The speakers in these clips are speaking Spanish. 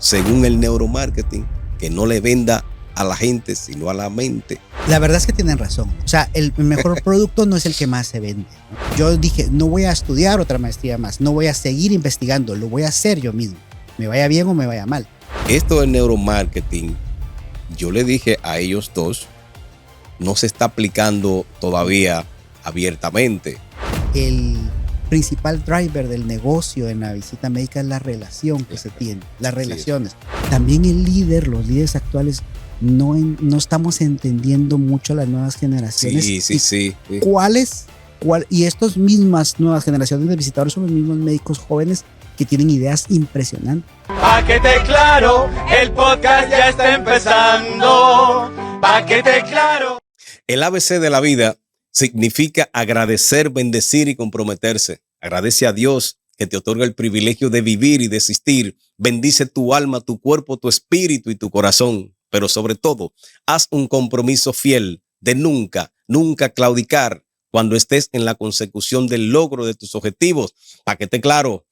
según el neuromarketing, que no le venda a la gente, sino a la mente. La verdad es que tienen razón. O sea, el mejor producto no es el que más se vende. Yo dije, no voy a estudiar otra maestría más, no voy a seguir investigando, lo voy a hacer yo mismo, me vaya bien o me vaya mal. Esto del neuromarketing, yo le dije a ellos dos, no se está aplicando todavía abiertamente. El principal driver del negocio en la visita médica es la relación que se tiene, las relaciones. También los líderes actuales, no estamos entendiendo mucho las nuevas generaciones. Sí. Y estas mismas nuevas generaciones de visitadores son los mismos médicos jóvenes que tienen ideas impresionantes. Pa' que te claro, el podcast ya está empezando. Pa' que te claro. El ABC de la vida significa agradecer, bendecir y comprometerse. Agradece a Dios que te otorga el privilegio de vivir y de existir. Bendice tu alma, tu cuerpo, tu espíritu y tu corazón. Pero sobre todo, haz un compromiso fiel de nunca claudicar cuando estés en la consecución del logro de tus objetivos. Para que te claro,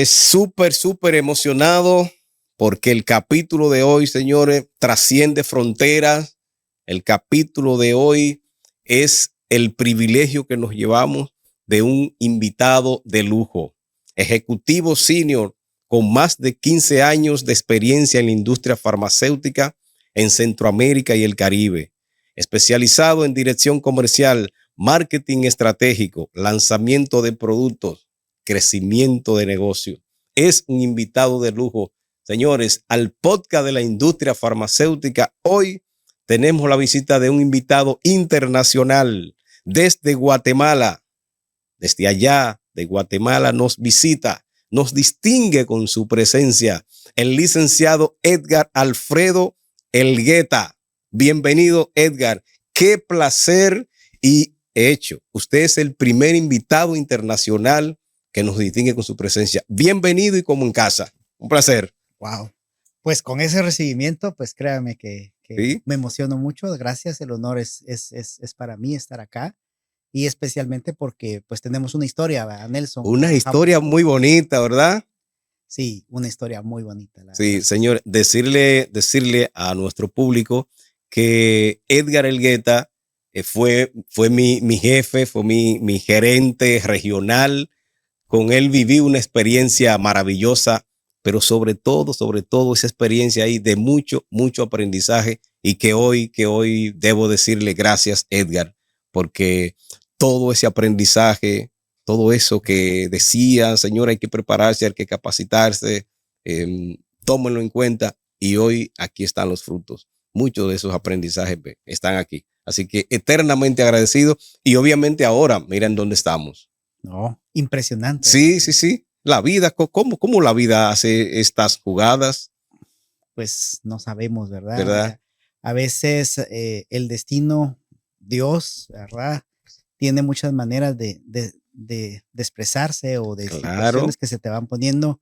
súper emocionado porque el capítulo de hoy, señores, trasciende fronteras. El capítulo de hoy es el privilegio que nos llevamos de un invitado de lujo, ejecutivo senior con más de 15 años de experiencia en la industria farmacéutica en Centroamérica y el Caribe, especializado en dirección comercial, marketing estratégico, lanzamiento de productos, crecimiento de negocio. Es un invitado de lujo, señores, al podcast de la industria farmacéutica. Hoy tenemos la visita de un invitado internacional desde Guatemala. Desde allá de Guatemala nos visita, nos distingue con su presencia el licenciado Edgar Alfredo Elgueta. Bienvenido, Edgar. Qué placer y hecho. Usted es el primer invitado internacional que nos distingue con su presencia. Bienvenido y como en casa. Un placer. Wow. Pues con ese recibimiento, pues créame que ¿sí? Me emociono mucho. Gracias. El honor es para mí estar acá. Y especialmente porque pues tenemos una historia, ¿verdad, Nelson? Una historia muy bonita, ¿verdad? Sí, una historia muy bonita. Sí, verdad. Señor, decirle a nuestro público que Edgar Elgueta fue mi jefe, fue mi gerente regional. Con él viví una experiencia maravillosa, pero sobre todo esa experiencia ahí de mucho aprendizaje y que hoy debo decirle gracias, Edgar, porque todo ese aprendizaje, todo eso que decía, señor, hay que prepararse, hay que capacitarse, tómenlo en cuenta y hoy aquí están los frutos. Muchos de esos aprendizajes están aquí. Así que eternamente agradecido y obviamente ahora, miren dónde estamos. No, impresionante. Sí. La vida, ¿cómo la vida hace estas jugadas? Pues no sabemos, ¿verdad? A veces el destino, Dios, ¿verdad? Tiene muchas maneras de expresarse o de situaciones que se te van poniendo.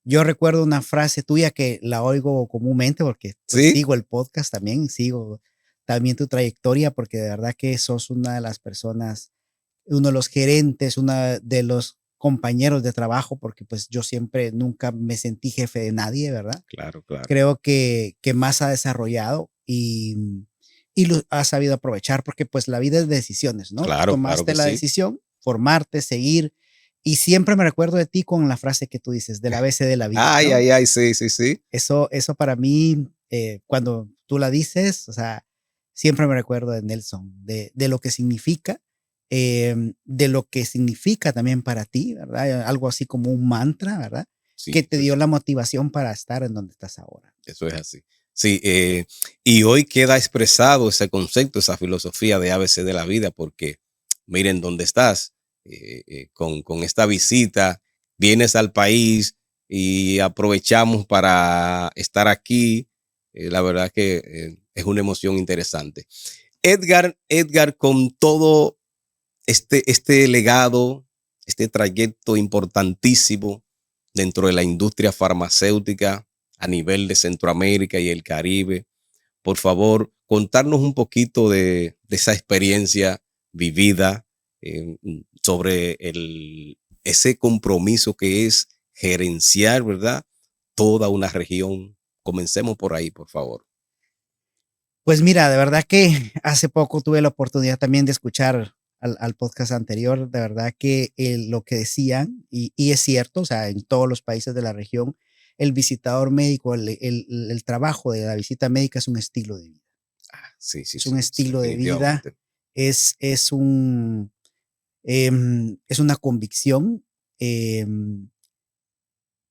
Yo recuerdo una frase tuya que la oigo comúnmente porque pues, sigo el podcast también, sigo también tu trayectoria porque de verdad que sos una de las personas, uno de los gerentes, uno de los compañeros de trabajo, porque pues yo nunca me sentí jefe de nadie, ¿verdad? Claro. Creo que más ha desarrollado y lo has sabido aprovechar, porque pues la vida es de decisiones, ¿no? Claro, Tomaste la decisión, formarte, seguir, y siempre me recuerdo de ti con la frase que tú dices, del ABC de la vida. Ay, sí. Eso para mí, cuando tú la dices, o sea, siempre me recuerdo de Nelson, de lo que significa, de lo que significa también para ti, ¿verdad? Algo así como un mantra, ¿verdad? Sí, que te dio la motivación para estar en donde estás ahora. Eso es así. Sí, y hoy queda expresado ese concepto, esa filosofía de ABC de la vida, porque miren dónde estás, con esta visita, vienes al país y aprovechamos para estar aquí. La verdad que es una emoción interesante. Edgar, con todo este legado, este trayecto importantísimo dentro de la industria farmacéutica a nivel de Centroamérica y el Caribe, por favor, contarnos un poquito de esa experiencia vivida sobre ese compromiso que es gerenciar, ¿verdad? toda una región? Comencemos por ahí, por favor. Pues mira, de verdad que hace poco tuve la oportunidad también de escuchar al podcast anterior, de verdad que lo que decían, y es cierto, o sea, en todos los países de la región, el visitador médico, el trabajo de la visita médica es un estilo de vida. Sí, Es un estilo de vida, es una convicción,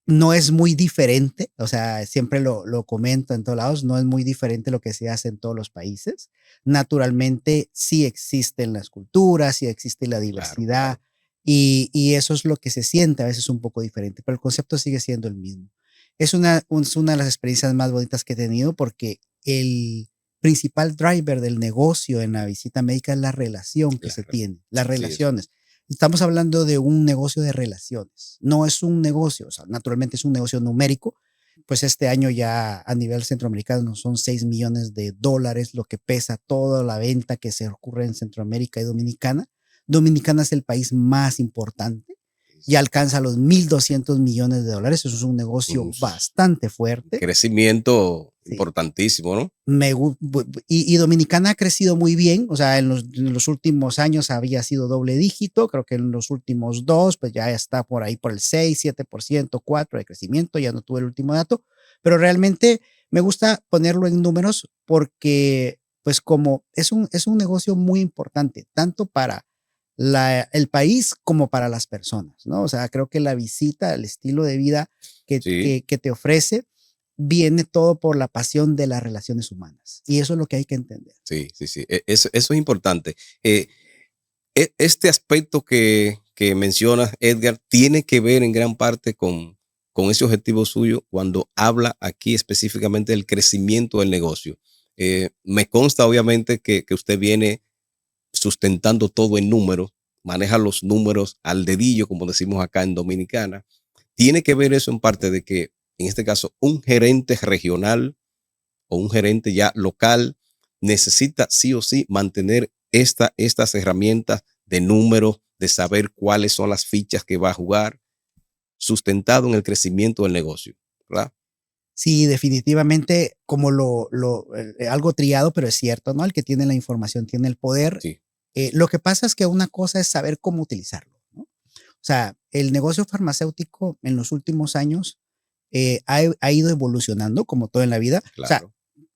no es muy diferente, o sea, siempre lo comento en todos lados, no es muy diferente lo que se hace en todos los países. Naturalmente, sí existen las culturas, sí existe la diversidad, claro. Y eso es lo que se siente a veces un poco diferente, pero el concepto sigue siendo el mismo. Es una de las experiencias más bonitas que he tenido porque el principal driver del negocio en la visita médica es la relación que se tiene, las relaciones. Estamos hablando de un negocio de relaciones, no es un negocio, o sea, naturalmente es un negocio numérico, pues este año ya a nivel centroamericano son $6 millones lo que pesa toda la venta que se ocurre en Centroamérica y Dominicana. Dominicana es el país más importante y alcanza los $1,200 millones. Eso es un negocio bastante fuerte. Crecimiento importantísimo, ¿no? Y Dominicana ha crecido muy bien, o sea, en los últimos años había sido doble dígito, creo que en los últimos 2, pues ya está por ahí por el 6, 7%, 4% de crecimiento, ya no tuve el último dato, pero realmente me gusta ponerlo en números porque, pues como es un negocio muy importante, tanto para el país como para las personas, ¿no? O sea, creo que la visita, el estilo de vida que te ofrece, viene todo por la pasión de las relaciones humanas. Y eso es lo que hay que entender. Sí. Eso es importante. Este aspecto que mencionas, Edgar, tiene que ver en gran parte con ese objetivo suyo cuando habla aquí específicamente del crecimiento del negocio. Me consta obviamente que usted viene sustentando todo en números, maneja los números al dedillo, como decimos acá en Dominicana. Tiene que ver eso en parte de que, en este caso, un gerente regional o un gerente ya local necesita sí o sí mantener estas herramientas de números, de saber cuáles son las fichas que va a jugar, sustentado en el crecimiento del negocio, ¿verdad? Sí, definitivamente, como algo triado, pero es cierto, ¿no? El que tiene la información tiene el poder. Sí. Lo que pasa es que una cosa es saber cómo utilizarlo, ¿no? O sea, el negocio farmacéutico en los últimos años ha ido evolucionando, como todo en la vida. Claro. O sea,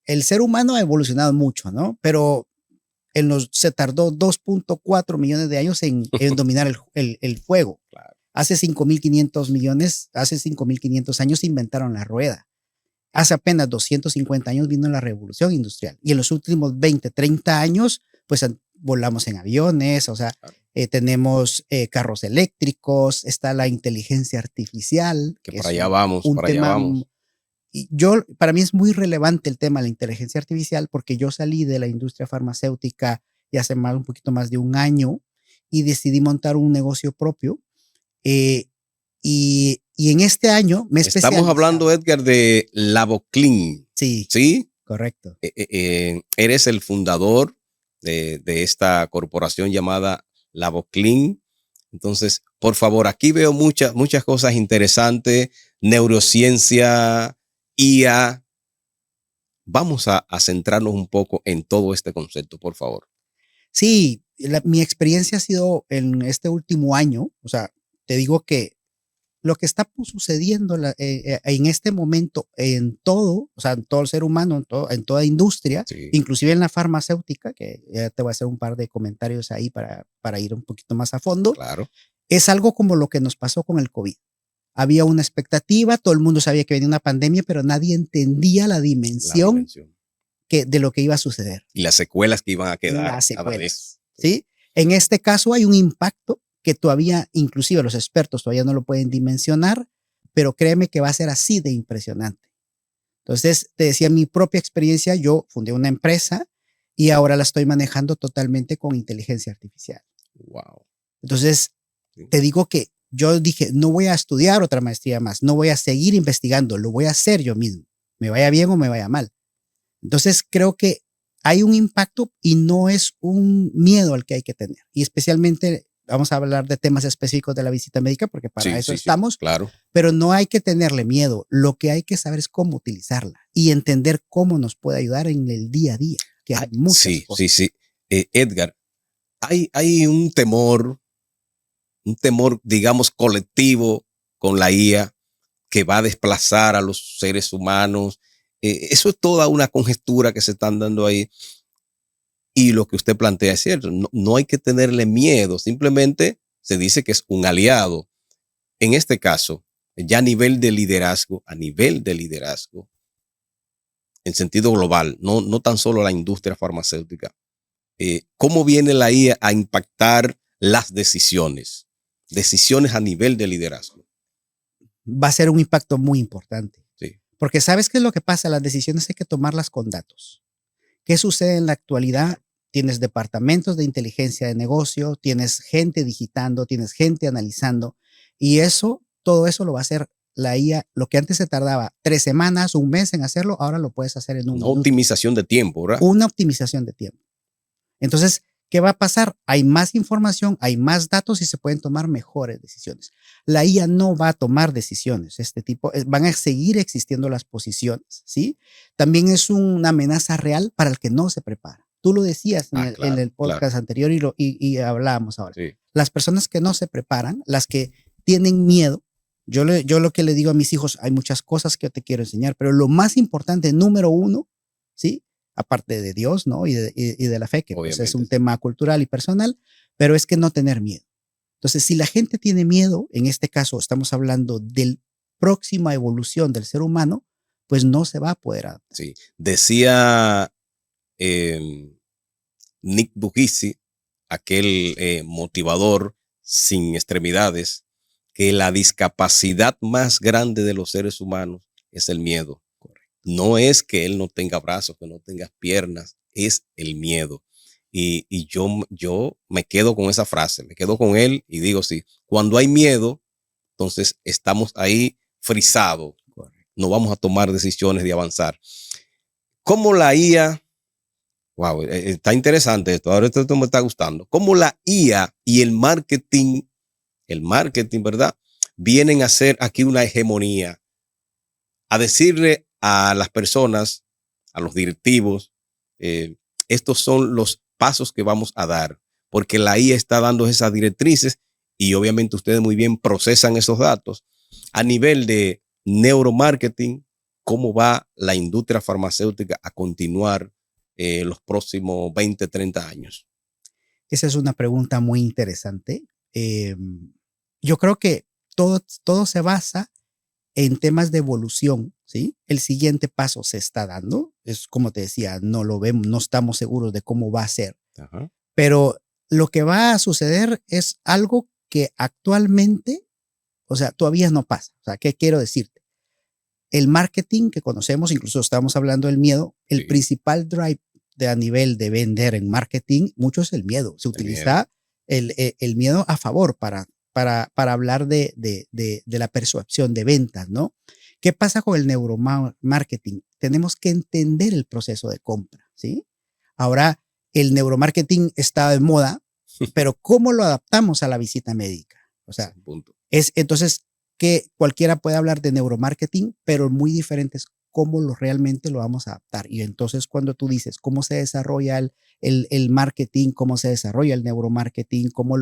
el ser humano ha evolucionado mucho, ¿no? Pero se tardó 2.4 millones de años en dominar el fuego. Claro. Hace 5.500 años se inventaron la rueda. Hace apenas 250 años vino la revolución industrial. Y en los últimos 20, 30 años, pues volamos en aviones, o sea, tenemos carros eléctricos, está la inteligencia artificial. Que para allá vamos, para allá vamos. Y para mí es muy relevante el tema de la inteligencia artificial porque yo salí de la industria farmacéutica ya hace un poquito más de un año y decidí montar un negocio propio. Y en este año me especialicé. Estamos hablando, Edgar, de Lavoclean. Sí. ¿Sí? Correcto. Eres el fundador de esta corporación llamada Lavoclean. Entonces, por favor, aquí veo muchas cosas interesantes, neurociencia, IA. Vamos a centrarnos un poco en todo este concepto, por favor. Sí, mi experiencia ha sido en este último año, o sea, te digo que lo que está sucediendo en este momento en todo, o sea, en todo el ser humano, en toda industria, inclusive en la farmacéutica, que ya te voy a hacer un par de comentarios ahí para ir un poquito más a fondo. Claro. Es algo como lo que nos pasó con el COVID. Había una expectativa, todo el mundo sabía que venía una pandemia, pero nadie entendía la dimensión de lo que iba a suceder. Y las secuelas que iban a quedar. Las secuelas, ¿sí? En este caso hay un impacto que todavía, inclusive los expertos todavía no lo pueden dimensionar, pero créeme que va a ser así de impresionante. Entonces, te decía mi propia experiencia, yo fundé una empresa y ahora la estoy manejando totalmente con inteligencia artificial. Wow. Entonces, te digo que yo dije, no voy a estudiar otra maestría más, no voy a seguir investigando, lo voy a hacer yo mismo, me vaya bien o me vaya mal. Entonces, creo que hay un impacto y no es un miedo al que hay que tener. Y especialmente vamos a hablar de temas específicos de la visita médica porque para eso estamos, claro. Pero no hay que tenerle miedo. Lo que hay que saber es cómo utilizarla y entender cómo nos puede ayudar en el día a día, que hay muchas cosas. Sí. Edgar, hay un temor, digamos, colectivo con la IA que va a desplazar a los seres humanos. Eso es toda una conjetura que se están dando ahí. Y lo que usted plantea es cierto, no hay que tenerle miedo, simplemente se dice que es un aliado. En este caso, ya a nivel de liderazgo, en sentido global, no tan solo la industria farmacéutica, ¿cómo viene la IA a impactar las decisiones a nivel de liderazgo? Va a ser un impacto muy importante. Sí. Porque ¿sabes qué es lo que pasa? Las decisiones hay que tomarlas con datos. ¿Qué sucede en la actualidad? Tienes departamentos de inteligencia de negocio, tienes gente digitando, tienes gente analizando y todo eso lo va a hacer la IA. Lo que antes se tardaba 3 semanas, un mes en hacerlo, ahora lo puedes hacer en un minuto. Una optimización de tiempo, ¿verdad? Una optimización de tiempo. Entonces, ¿qué va a pasar? Hay más información, hay más datos y se pueden tomar mejores decisiones. La IA no va a tomar decisiones. Van a seguir existiendo las posiciones, ¿sí? También es una amenaza real para el que no se prepara. Tú lo decías en el podcast anterior y hablábamos ahora. Sí. Las personas que no se preparan, las que tienen miedo, yo lo que le digo a mis hijos, hay muchas cosas que yo te quiero enseñar, pero lo más importante, número 1, ¿sí? Aparte de Dios, ¿no? Y de la fe, que pues es un tema cultural y personal, pero es que no tener miedo. Entonces, si la gente tiene miedo, en este caso estamos hablando de la próxima evolución del ser humano, pues no se va a poder adaptar. Sí, decía Nick Bugisi, aquel motivador sin extremidades, que la discapacidad más grande de los seres humanos es el miedo. No es que él no tenga brazos, que no tenga piernas, es el miedo. Y yo me quedo con esa frase, me quedo con él y digo, sí, cuando hay miedo, entonces estamos ahí frisados, no vamos a tomar decisiones de avanzar. ¿Cómo la IA, wow, está interesante esto, ahora esto me está gustando, cómo la IA y el marketing, ¿verdad? Vienen a hacer aquí una hegemonía, a decirle a las personas, a los directivos, estos son los pasos que vamos a dar, porque la IA está dando esas directrices y obviamente ustedes muy bien procesan esos datos. A nivel de neuromarketing, ¿cómo va la industria farmacéutica a continuar los próximos 20, 30 años? Esa es una pregunta muy interesante. Yo creo que todo se basa en temas de evolución, ¿sí? El siguiente paso se está dando, es como te decía, no lo vemos, no estamos seguros de cómo va a ser, Ajá. Pero lo que va a suceder es algo que actualmente, o sea, todavía no pasa. O sea, ¿qué quiero decirte? El marketing que conocemos, incluso estamos hablando del miedo, el principal drive a nivel de vender en marketing, mucho es el miedo. Se utiliza el miedo a favor para hablar de la percepción de ventas, ¿no? ¿Qué pasa con el neuromarketing? Tenemos que entender el proceso de compra, ¿sí? Ahora, el neuromarketing está de moda, pero ¿cómo lo adaptamos a la visita médica? O sea, entonces que cualquiera puede hablar de neuromarketing, pero muy diferente es cómo realmente lo vamos a adaptar. Y entonces cuando tú dices cómo se desarrolla el marketing, cómo se desarrolla el neuromarketing, cómo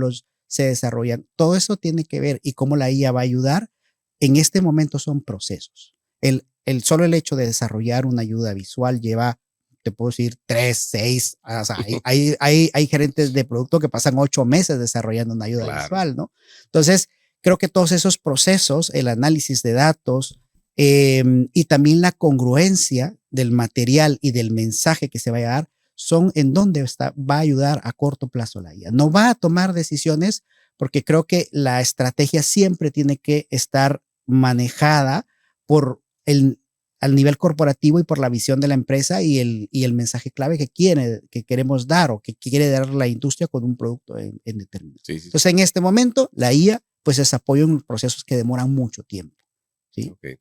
se desarrollan, todo eso tiene que ver y cómo la IA va a ayudar. En este momento son procesos. Solo el hecho de desarrollar una ayuda visual lleva, te puedo decir, 3, 6, o sea, hay gerentes de producto que pasan 8 meses desarrollando una ayuda visual, ¿no? Entonces, creo que todos esos procesos, el análisis de datos y también la congruencia del material y del mensaje que se va a dar son en donde va a ayudar a corto plazo la IA. No va a tomar decisiones porque creo que la estrategia siempre tiene que estar manejada al nivel corporativo y por la visión de la empresa y el mensaje clave que queremos dar o que quiere dar la industria con un producto en determinado. Sí. Entonces, en este momento, la IA pues es apoyo en procesos que demoran mucho tiempo. ¿Sí? Okay.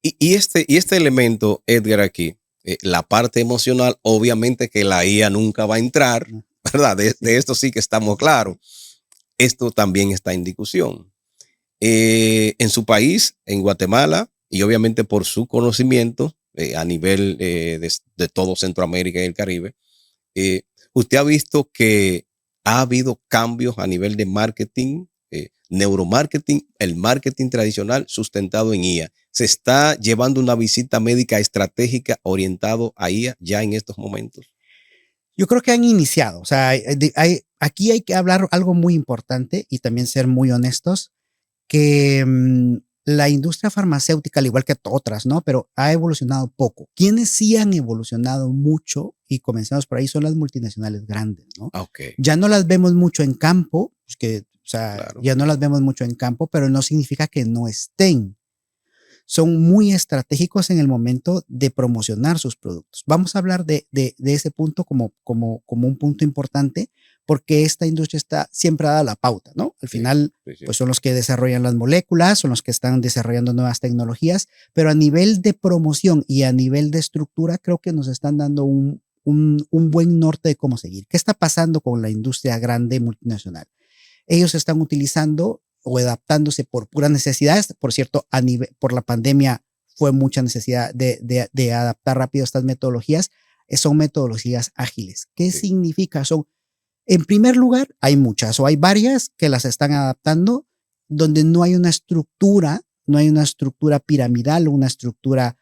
Y este elemento, Edgar, aquí, la parte emocional, obviamente que la IA nunca va a entrar, ¿verdad? De esto sí que estamos claros. esto también está en discusión. En su país, en Guatemala, y obviamente por su conocimiento a nivel de todo Centroamérica y el Caribe, usted ha visto que ha habido cambios a nivel de marketing, neuromarketing, el marketing tradicional sustentado en IA. ¿Se está llevando una visita médica estratégica orientado a IA ya en estos momentos? Yo creo que han iniciado. O sea, aquí hay que hablar algo muy importante y también ser muy honestos, que la industria farmacéutica, al igual que otras, ¿no? Pero ha evolucionado poco. Quienes sí han evolucionado mucho, y comenzamos por ahí, son las multinacionales grandes, ¿no? Okay. Ya no las vemos mucho en campo, pues que, o sea, claro, ya no las vemos mucho en campo, pero no significa que no estén. Son muy estratégicos en el momento de promocionar sus productos. Vamos a hablar de ese punto como un punto importante, porque esta industria está siempre dada la pauta, ¿no? Al final, pues son los que desarrollan las moléculas, son los que están desarrollando nuevas tecnologías, pero a nivel de promoción y a nivel de estructura, creo que nos están dando un buen norte de cómo seguir. ¿Qué está pasando con la industria grande multinacional? Ellos están utilizando o adaptándose por puras necesidades. Por cierto, por la pandemia fue mucha necesidad de adaptar rápido estas metodologías. Son metodologías ágiles. ¿Qué significa? En primer lugar, hay muchas o hay varias que las están adaptando donde no hay una estructura piramidal, una estructura,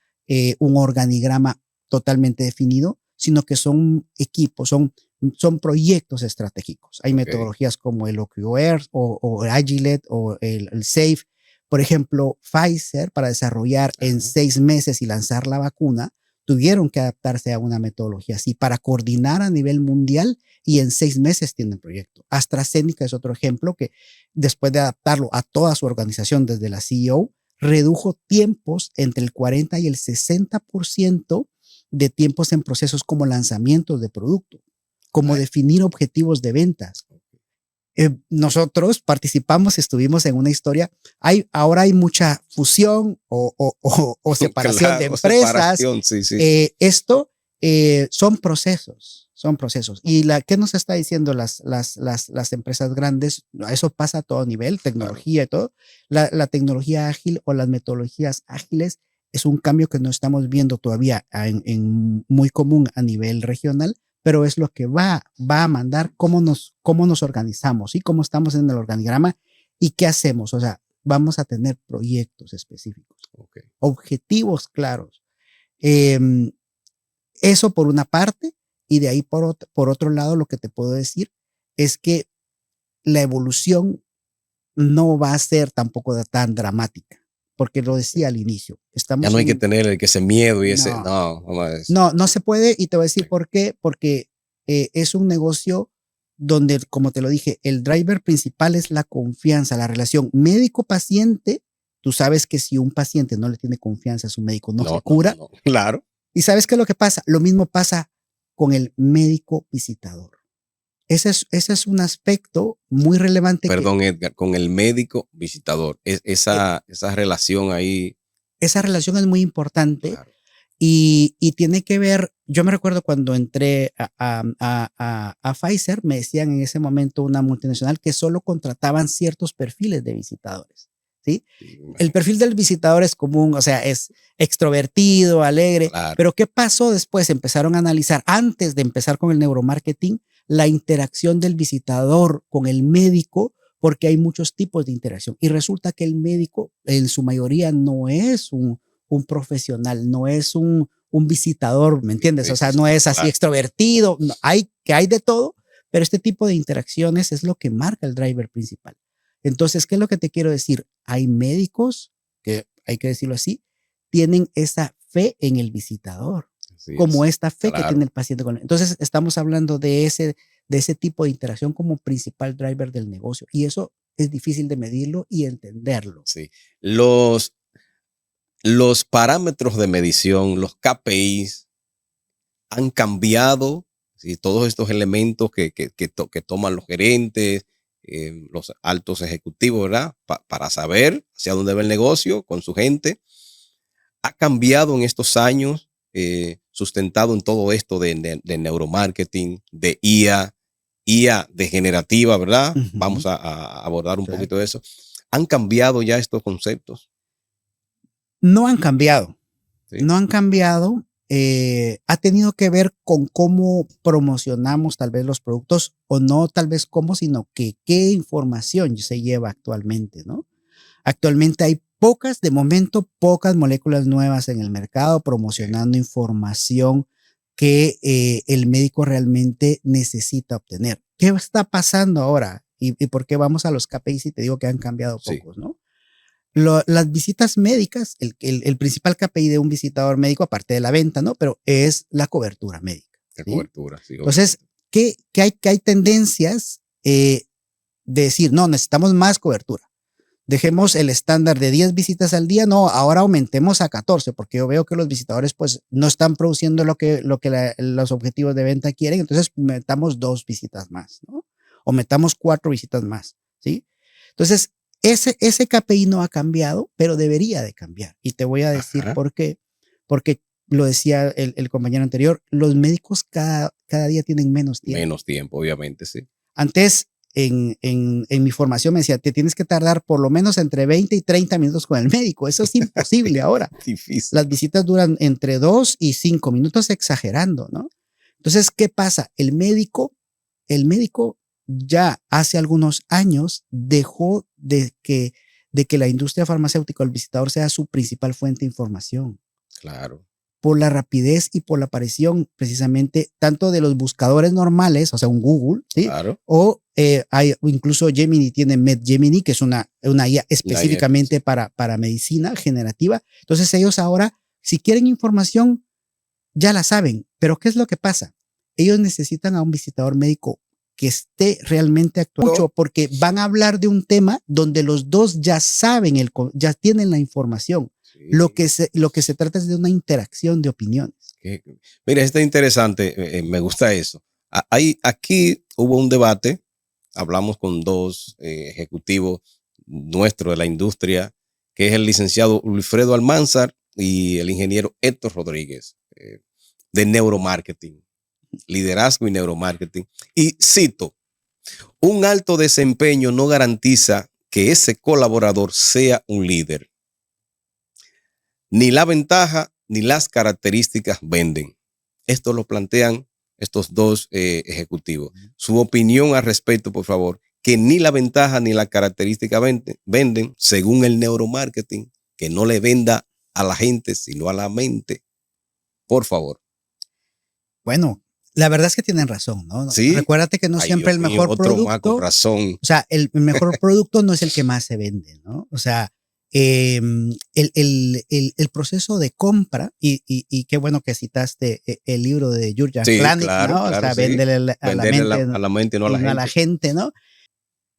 un organigrama totalmente definido, sino que son equipos, son proyectos estratégicos. Hay metodologías como el OKR o Agilent o el SAFe. Por ejemplo, Pfizer, para desarrollar en 6 meses y lanzar la vacuna, tuvieron que adaptarse a una metodología así para coordinar a nivel mundial, y en 6 meses tienen proyecto. AstraZeneca es otro ejemplo que, después de adaptarlo a toda su organización desde la CEO, redujo tiempos entre el 40 y el 60% de tiempos en procesos como lanzamientos de producto, como definir objetivos de ventas. Nosotros participamos, estuvimos en una historia. Ahora hay mucha fusión o separación de empresas. Esto son procesos. ¿Y qué nos está diciendo las empresas grandes? Eso pasa a todo nivel, tecnología y todo. La tecnología ágil o las metodologías ágiles es un cambio que no estamos viendo todavía en muy común a nivel regional, pero es lo que va a mandar cómo nos organizamos y cómo estamos en el organigrama y qué hacemos. O sea, vamos a tener proyectos específicos, objetivos claros. Eso por una parte, y de ahí por otro lado, lo que te puedo decir es que la evolución no va a ser tampoco tan dramática. Porque lo decía al inicio. Ya no hay que tener ese miedo y ese... No se puede, y te voy a decir por qué. Porque es un negocio donde, como te lo dije, el driver principal es la confianza, la relación médico-paciente. Tú sabes que si un paciente no le tiene confianza a su médico, no se cura. Claro. ¿Y sabes qué es lo que pasa? Lo mismo pasa con el médico visitador. Ese es un aspecto muy relevante. Perdón, Edgar, con el médico visitador, esa relación ahí. Esa relación es muy importante, claro. Y tiene que ver. Yo me recuerdo cuando entré a Pfizer, me decían en ese momento, una multinacional, que solo contrataban ciertos perfiles de visitadores. ¿Sí? El perfil del visitador es común, o sea, es extrovertido, alegre. Claro. Pero ¿qué pasó después? Empezaron a analizar, antes de empezar con el neuromarketing, la interacción del visitador con el médico, porque hay muchos tipos de interacción. Y resulta que el médico, en su mayoría, no es un profesional, no es un visitador, ¿me entiendes? O sea, no es así extrovertido. No, hay de todo, pero este tipo de interacciones es lo que marca el driver principal. Entonces, ¿qué es lo que te quiero decir? Hay médicos que, hay que decirlo así, tienen esa fe en el visitador, como esta fe que tiene el paciente con él. Entonces, estamos hablando de ese tipo de interacción como principal driver del negocio, y eso es difícil de medirlo y entenderlo. Sí. Los parámetros de medición, los KPIs, han cambiado. ¿Sí? Todos estos elementos que toman los gerentes, los altos ejecutivos, ¿verdad? Para saber hacia dónde va el negocio con su gente. Ha cambiado en estos años, sustentado en todo esto de neuromarketing, de IA, IA degenerativa, ¿verdad? Ujú. Vamos a abordar un Claro. poquito de eso. ¿Han cambiado ya estos conceptos? No han cambiado. Sí. No han cambiado. Ha tenido que ver con cómo promocionamos tal vez los productos o no tal vez cómo, sino que qué información se lleva actualmente, ¿no? Actualmente hay de momento, pocas moléculas nuevas en el mercado promocionando información que el médico realmente necesita obtener. ¿Qué está pasando ahora? ¿Y por qué vamos a los KPIs y te digo que han cambiado pocos, ¿no? Las visitas médicas, el principal KPI de un visitador médico, aparte de la venta, ¿no? Pero es la cobertura médica. La ¿sí? cobertura, sí. Entonces, ¿qué hay tendencias de decir, no, necesitamos más cobertura? Dejemos el estándar de 10 visitas al día, no, ahora aumentemos a 14, porque yo veo que los visitadores pues no están produciendo lo que los objetivos de venta quieren, entonces metamos 2 visitas más, ¿no? O metamos 4 visitas más, ¿sí? Entonces, ese KPI no ha cambiado, pero debería de cambiar. Y te voy a decir por qué. Porque lo decía el compañero anterior, los médicos cada día tienen menos tiempo. Menos tiempo, obviamente, sí. Antes, en mi formación me decía, te tienes que tardar por lo menos entre 20 y 30 minutos con el médico. Eso es imposible ahora. Difícil. Las visitas duran entre 2 y 5 minutos exagerando, ¿no? Entonces, ¿qué pasa? El médico ya hace algunos años dejó de que la industria farmacéutica o el visitador sea su principal fuente de información. Claro. Por la rapidez y por la aparición precisamente tanto de los buscadores normales, o sea, un Google, ¿sí? Claro. O hay incluso Gemini tiene MedGemini, que es una IA específicamente para medicina generativa. Entonces ellos ahora, si quieren información, ya la saben. Pero ¿qué es lo que pasa? Ellos necesitan a un visitador médico que esté realmente actuando, porque van a hablar de un tema donde los dos ya saben, ya tienen la información. Sí. Lo que se trata es de una interacción de opiniones. Mira, esto es interesante, me gusta eso. Aquí hubo un debate, hablamos con 2 ejecutivos nuestros de la industria, que es el licenciado Wilfredo Almanzar y el ingeniero Héctor Rodríguez, de neuromarketing, liderazgo y neuromarketing. Y cito, un alto desempeño no garantiza que ese colaborador sea un líder. Ni la ventaja ni las características venden. Esto lo plantean estos 2 ejecutivos. Su opinión al respecto, por favor, que ni la ventaja ni la característica venden, según el neuromarketing, que no le venda a la gente, sino a la mente. Por favor. Bueno, la verdad es que tienen razón, ¿no? ¿Sí? Recuérdate que no siempre el mejor producto. Razón. O sea, el mejor producto no es el que más se vende, ¿no? O sea, el proceso de compra, y qué bueno que citaste el libro de Jurgen Klanik, claro, ¿no? Claro, o sea, véndele a la mente, no a la gente, ¿no?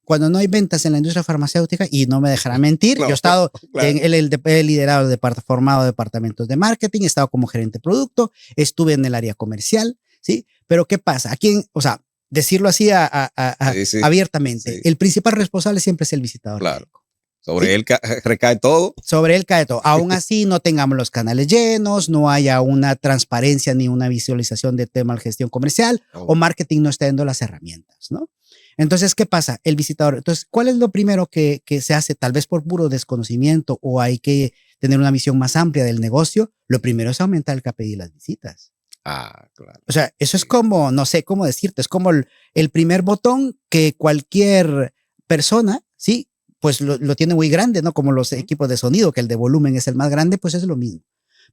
Cuando no hay ventas en la industria farmacéutica, y no me dejará mentir, yo he estado he liderado, formado departamentos de marketing, he estado como gerente de producto, estuve en el área comercial, ¿sí? Pero ¿qué pasa? O sea, decirlo así abiertamente, el principal responsable siempre es el visitador. Claro. Médico. Sobre él recae todo. Sobre él cae todo. Aún así, no tengamos los canales llenos, no haya una transparencia ni una visualización de tema de gestión comercial o marketing no está dando las herramientas, ¿no? Entonces, ¿qué pasa? El visitador. Entonces, ¿cuál es lo primero que se hace? Tal vez por puro desconocimiento o hay que tener una visión más amplia del negocio. Lo primero es aumentar el KPI de las visitas. Claro. O sea, eso es como, no sé cómo decirte, es como el primer botón que cualquier persona, ¿sí? Pues lo tiene muy grande, ¿no? Como los equipos de sonido, que el de volumen es el más grande, pues es lo mismo.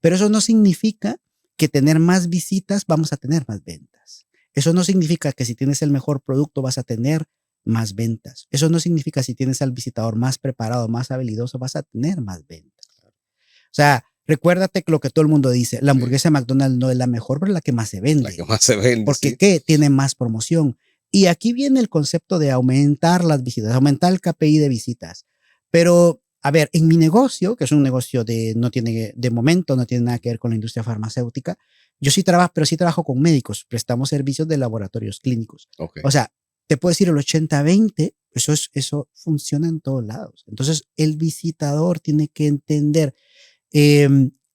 Pero eso no significa que tener más visitas vamos a tener más ventas. Eso no significa que si tienes el mejor producto vas a tener más ventas. Eso no significa si tienes al visitador más preparado, más habilidoso, vas a tener más ventas. O sea, recuérdate que lo que todo el mundo dice, la hamburguesa de McDonald's no es la mejor, pero es la que más se vende. La que más se vende. Porque ¿qué? Tiene más promoción. Y aquí viene el concepto de aumentar las visitas, aumentar el KPI de visitas. Pero, a ver, en mi negocio, que es un negocio de momento, no tiene nada que ver con la industria farmacéutica, yo sí trabajo, pero sí trabajo con médicos, prestamos servicios de laboratorios clínicos. Okay. O sea, te puedo decir el 80-20, eso funciona en todos lados. Entonces, el visitador tiene que entender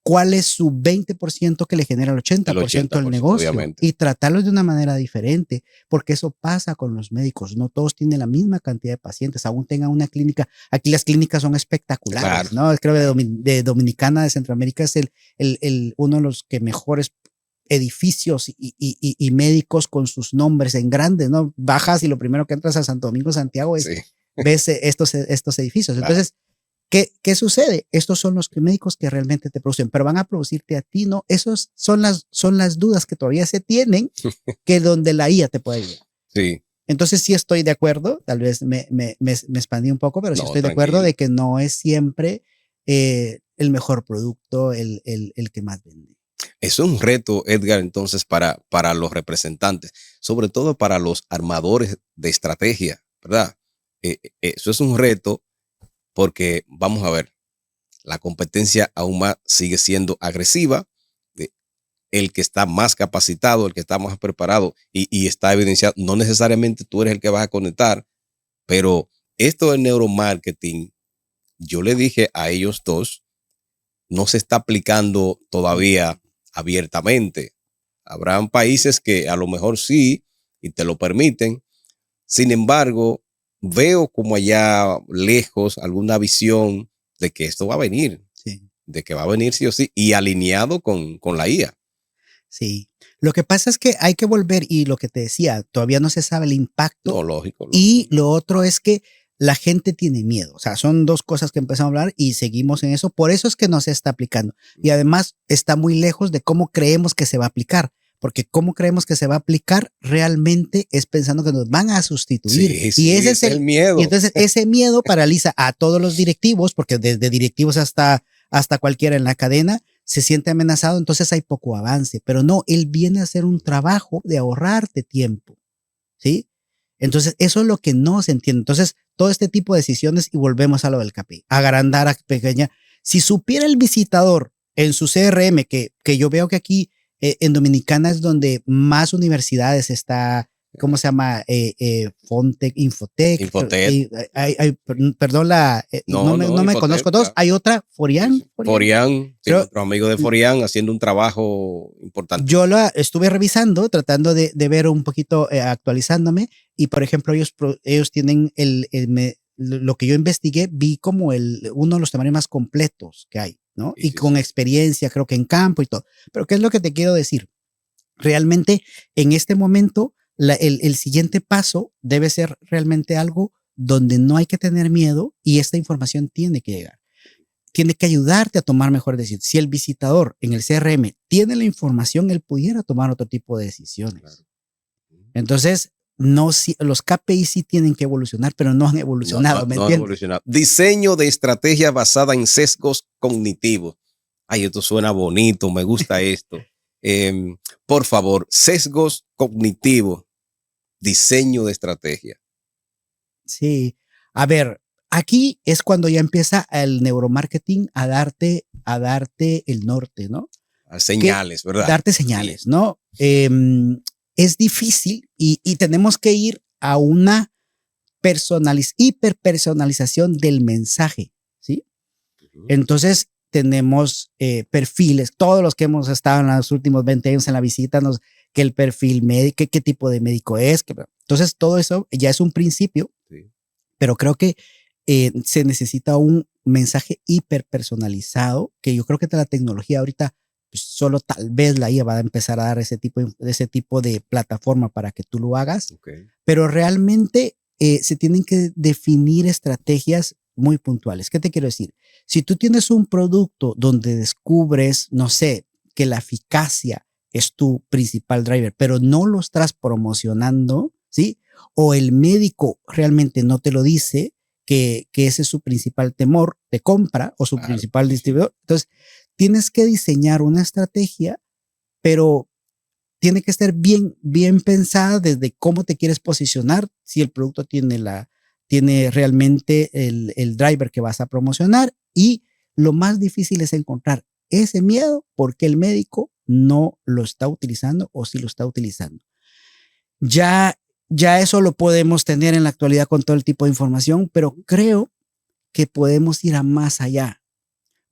cuál es su 20% que le genera el 80% del negocio, obviamente. y tratarlos de una manera diferente, porque eso pasa con los médicos. No todos tienen la misma cantidad de pacientes, aún tengan una clínica. Aquí las clínicas son espectaculares, Claro. ¿no? Creo que de Dominicana, de Centroamérica, es uno de los que mejores edificios y médicos con sus nombres en grandes, ¿no? Bajas y lo primero que entras a Santo Domingo, Santiago, es ves estos edificios. Claro. Entonces, ¿qué sucede? Estos son los médicos que realmente te producen, pero van a producirte a ti, ¿no? Esas son las dudas que todavía se tienen, que donde la IA te puede ayudar. Sí. Entonces sí estoy de acuerdo, tal vez me expandí un poco, pero sí estoy de acuerdo de que no es siempre el mejor producto, el que más vende. Eso es un reto, Edgar, entonces, para los representantes, sobre todo para los armadores de estrategia, ¿verdad? Eso es un reto porque, vamos a ver, la competencia aún más sigue siendo agresiva. El que está más capacitado, el que está más preparado y está evidenciado, no necesariamente tú eres el que vas a conectar, pero esto del neuromarketing, yo le dije a ellos dos, no se está aplicando todavía abiertamente. Habrán países que a lo mejor sí y te lo permiten. Sin embargo, veo como allá lejos alguna visión de que esto va a venir, de que va a venir sí o sí, y alineado con la IA. Sí, lo que pasa es que hay que volver, y lo que te decía, todavía no se sabe el impacto. No, lógico. Y lo otro es que la gente tiene miedo. O sea, son dos cosas que empezamos a hablar y seguimos en eso. Por eso es que no se está aplicando. Y además está muy lejos de cómo creemos que se va a aplicar. Porque cómo creemos que se va a aplicar realmente es pensando que nos van a sustituir. Sí, y ese es el miedo. Y entonces ese miedo paraliza a todos los directivos, porque desde directivos hasta cualquiera en la cadena se siente amenazado, entonces hay poco avance. Pero no, él viene a hacer un trabajo de ahorrarte tiempo, ¿sí? Entonces, eso es lo que no se entiende. Entonces, todo este tipo de decisiones, y volvemos a lo del KPI, agrandar a pequeña. Si supiera el visitador en su CRM, que yo veo que aquí en Dominicana es donde más universidades está, ¿cómo se llama? Fontec, Infotec. Perdón, no me conozco todos. Hay otra, Forian. Forian, sí, nuestro amigo de Forian haciendo un trabajo importante. Yo la estuve revisando, tratando de ver un poquito, actualizándome, y por ejemplo, ellos tienen lo que yo investigué, vi como uno de los temarios más completos que hay, ¿no? Sí, y con experiencia, creo que en campo y todo. Pero ¿qué es lo que te quiero decir? Realmente, en este momento, el siguiente paso debe ser realmente algo donde no hay que tener miedo, y esta información tiene que llegar. Tiene que ayudarte a tomar mejores decisiones. Si el visitador en el CRM tiene la información, él pudiera tomar otro tipo de decisiones. Claro. Entonces, los KPI sí tienen que evolucionar, pero no han evolucionado. No han evolucionado. Diseño de estrategia basada en sesgos cognitivos. Ay, esto suena bonito, me gusta esto. Por favor, sesgos cognitivos, diseño de estrategia. Sí, a ver, aquí es cuando ya empieza el neuromarketing a darte el norte, ¿no? Señales, ¿verdad? Darte señales, sí. ¿no? Es difícil y tenemos que ir a una hiperpersonalización del mensaje, ¿sí? Entonces tenemos perfiles, todos los que hemos estado en los últimos 20 años en la visita, que el perfil médico, qué tipo de médico es. Entonces todo eso ya es un principio, sí. Pero creo que se necesita un mensaje hiperpersonalizado, que yo creo que la tecnología ahorita, pues, solo tal vez la IA va a empezar a dar ese tipo de plataforma para que tú lo hagas, okay. Pero realmente se tienen que definir estrategias muy puntuales. ¿Qué te quiero decir? Si tú tienes un producto donde descubres, no sé, que la eficacia es tu principal driver, pero no lo estás promocionando, ¿sí? O el médico realmente no te lo dice, que ese es su principal temor de compra o su principal distribuidor. Entonces, tienes que diseñar una estrategia, pero tiene que estar bien pensada desde cómo te quieres posicionar, si el producto tiene realmente el driver que vas a promocionar, y lo más difícil es encontrar ese miedo porque el médico no lo está utilizando o sí lo está utilizando. Ya eso lo podemos tener en la actualidad con todo el tipo de información, pero creo que podemos ir a más allá,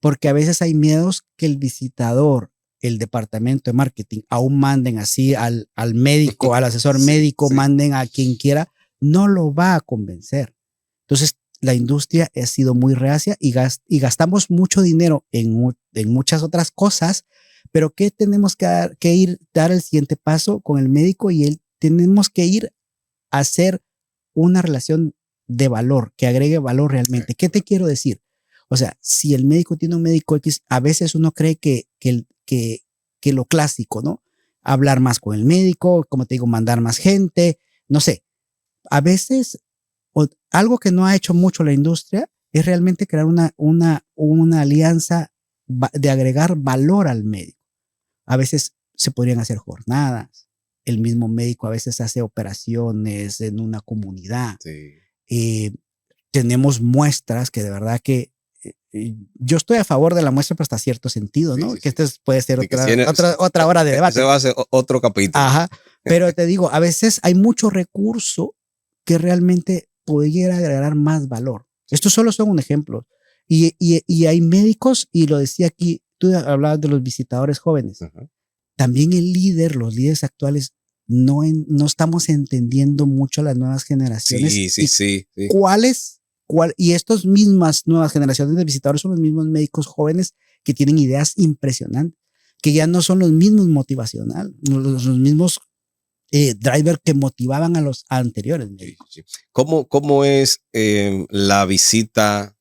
porque a veces hay miedos que el visitador, el departamento de marketing, aún manden así al médico, al asesor médico, manden a quien quiera, no lo va a convencer. Entonces, la industria ha sido muy reacia y gastamos mucho dinero en muchas otras cosas, pero ¿qué tenemos que dar el siguiente paso con el médico? Tenemos que ir a hacer una relación de valor, que agregue valor realmente. ¿Qué te quiero decir? O sea, si el médico tiene un médico X, a veces uno cree que lo clásico, ¿no? Hablar más con el médico, como te digo, mandar más gente, no sé. A veces, algo que no ha hecho mucho la industria es realmente crear una alianza de agregar valor al médico. A veces se podrían hacer jornadas. El mismo médico a veces hace operaciones en una comunidad. Sí. Tenemos muestras que de verdad que yo estoy a favor de la muestra, pero hasta cierto sentido, ¿no? Sí, que esto puede ser otra hora de debate. Se va a hacer otro capítulo. Ajá. Pero te digo, a veces hay mucho recurso que realmente pudiera agregar más valor. Estos solo son un ejemplo. Y hay médicos, y lo decía aquí, tú hablabas de los visitadores jóvenes. Uh-huh. También los líderes actuales, no estamos entendiendo mucho las nuevas generaciones. Sí. Y estas mismas nuevas generaciones de visitadores son los mismos médicos jóvenes que tienen ideas impresionantes, que ya no son los mismos motivacionales, los mismos drivers que motivaban a los anteriores médicos. Sí. ¿Cómo es la visita?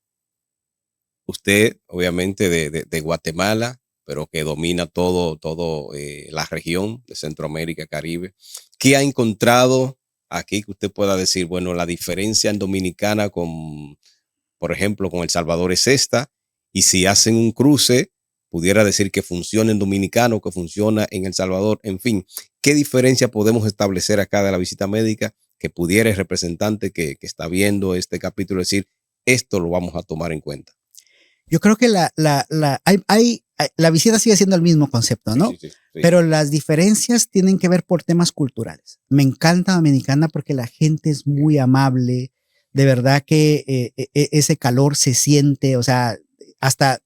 Usted, obviamente, de Guatemala, pero que domina todo la región de Centroamérica, Caribe. ¿Qué ha encontrado aquí que usted pueda decir, bueno, la diferencia en Dominicana por ejemplo, con El Salvador es esta, y si hacen un cruce, pudiera decir que funciona en Dominicano, que funciona en El Salvador, en fin, ¿qué diferencia podemos establecer acá de la visita médica que pudiera el representante que está viendo este capítulo decir, esto lo vamos a tomar en cuenta? Yo creo que la visita sigue siendo el mismo concepto, ¿no? Sí. Pero las diferencias tienen que ver por temas culturales. Me encanta Dominicana porque la gente es muy amable. De verdad que ese calor se siente, o sea, hasta,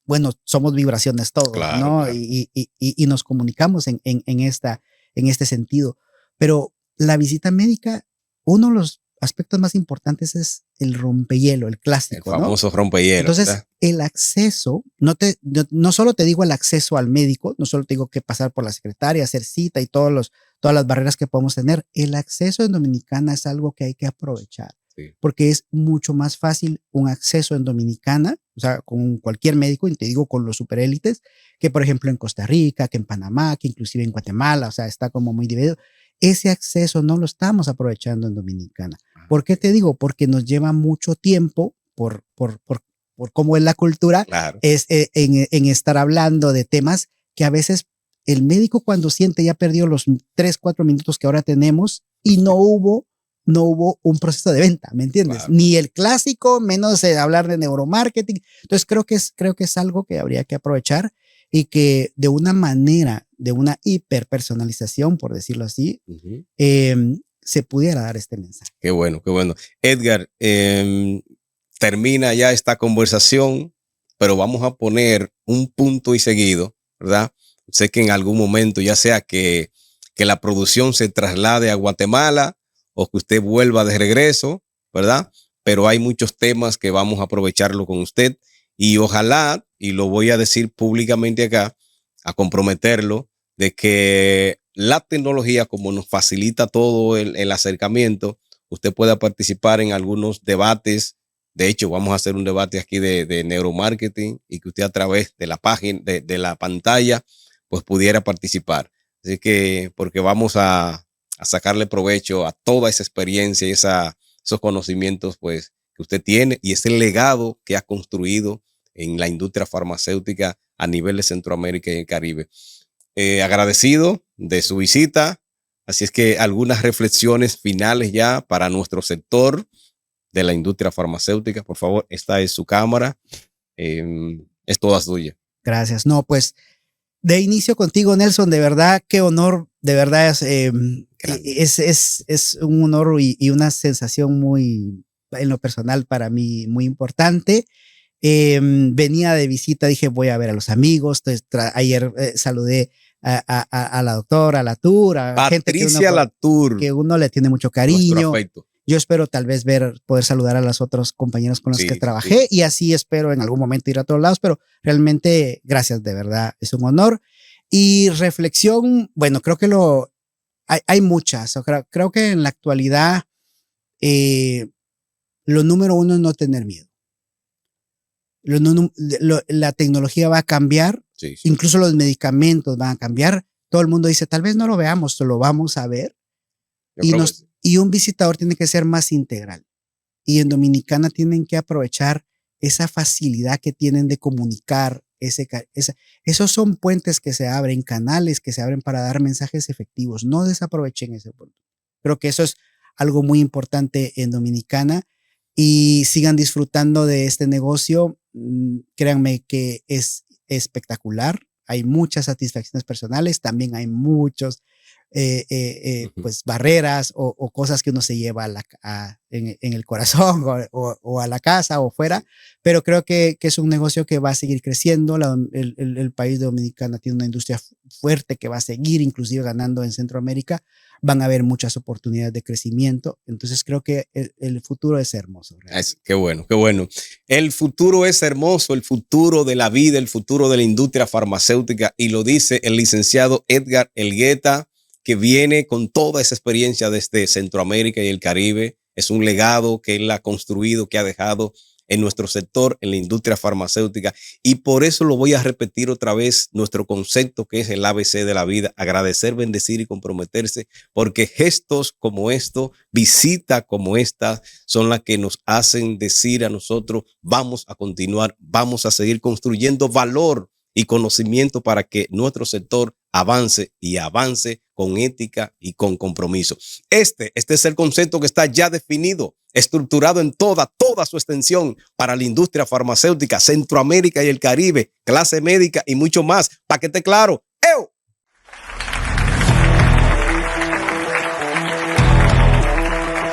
bueno, somos vibraciones todos, claro, ¿no? Claro. Y nos comunicamos en este sentido. Pero la visita médica, uno de los aspectos más importantes es el rompehielo, el clásico, el famoso, ¿no? Rompehielo. Entonces, ¿verdad? El acceso, no solo te digo el acceso al médico, no solo te digo que pasar por la secretaria, hacer cita y todas las barreras que podemos tener. El acceso en Dominicana es algo que hay que aprovechar, sí, porque es mucho más fácil un acceso en Dominicana, o sea, con cualquier médico, y te digo con los superélites, que por ejemplo en Costa Rica, que en Panamá, que inclusive en Guatemala, o sea, está como muy dividido. Ese acceso no lo estamos aprovechando en Dominicana. ¿Por qué te digo? Porque nos lleva mucho tiempo por cómo es la cultura, claro, es en estar hablando de temas que a veces el médico cuando siente ya perdió los 3-4 minutos que ahora tenemos y no hubo un proceso de venta, ¿me entiendes? Claro. Ni el clásico, menos hablar de neuromarketing. Entonces creo que es algo que habría que aprovechar y que de una manera, de una hiperpersonalización, por decirlo así, uh-huh, se pudiera dar este mensaje. Qué bueno, qué bueno. Edgar, termina ya esta conversación, pero vamos a poner un punto y seguido, ¿verdad? Sé que en algún momento, ya sea que la producción se traslade a Guatemala o que usted vuelva de regreso, ¿verdad? Pero hay muchos temas que vamos a aprovecharlo con usted y ojalá, y lo voy a decir públicamente acá, a comprometerlo, de que la tecnología, como nos facilita todo el acercamiento, usted pueda participar en algunos debates. De hecho, vamos a hacer un debate aquí de neuromarketing y que usted a través de la página, de la pantalla, pues pudiera participar. Así que, porque vamos a sacarle provecho a toda esa experiencia y esos conocimientos, pues, que usted tiene y ese legado que ha construido en la industria farmacéutica a nivel de Centroamérica y el Caribe. Agradecido de su visita. Así es que algunas reflexiones finales ya para nuestro sector de la industria farmacéutica. Por favor, esta es su cámara. Es toda suya. Gracias. No, pues de inicio contigo, Nelson, de verdad, qué honor. De verdad es un honor y una sensación muy, en lo personal para mí, muy importante. Venía de visita, dije, voy a ver a los amigos. Ayer saludé a la doctora Latour, a gente que uno le tiene mucho cariño. Yo espero tal vez poder saludar a los otros compañeros con los que trabajé y así espero en algún momento ir a todos lados, pero realmente gracias, de verdad, es un honor. Y reflexión, bueno, creo que hay muchas. Creo que en la actualidad lo número uno es no tener miedo. La tecnología va a cambiar, incluso los medicamentos van a cambiar. Todo el mundo dice, tal vez no lo veamos, lo vamos a ver. Y un visitador tiene que ser más integral. Y en Dominicana tienen que aprovechar esa facilidad que tienen de comunicar. Esos son puentes que se abren, canales que se abren para dar mensajes efectivos. No desaprovechen ese punto. Creo que eso es algo muy importante en Dominicana y sigan disfrutando de este negocio. Créanme que es espectacular. Hay muchas satisfacciones personales. También hay muchos pues barreras o cosas que uno se lleva en el corazón o a la casa o fuera, pero creo que es un negocio que va a seguir creciendo. El país de Dominicana tiene una industria fuerte que va a seguir inclusive ganando en Centroamérica. Van a haber muchas oportunidades de crecimiento, entonces creo que el futuro es hermoso. Qué bueno, qué bueno. El futuro es hermoso, el futuro de la vida, el futuro de la industria farmacéutica, y lo dice el licenciado Edgar Elgueta, que viene con toda esa experiencia desde Centroamérica y el Caribe. Es un legado que él ha construido, que ha dejado en nuestro sector, en la industria farmacéutica. Y por eso lo voy a repetir otra vez, nuestro concepto que es el ABC de la vida: agradecer, bendecir y comprometerse, porque gestos como esto, visitas como esta, son las que nos hacen decir a nosotros, vamos a continuar, vamos a seguir construyendo valor y conocimiento para que nuestro sector avance y avance con ética y con compromiso. Este es el concepto que está ya definido, estructurado en toda su extensión para la industria farmacéutica, Centroamérica y el Caribe, clase médica y mucho más. Paquete Claro,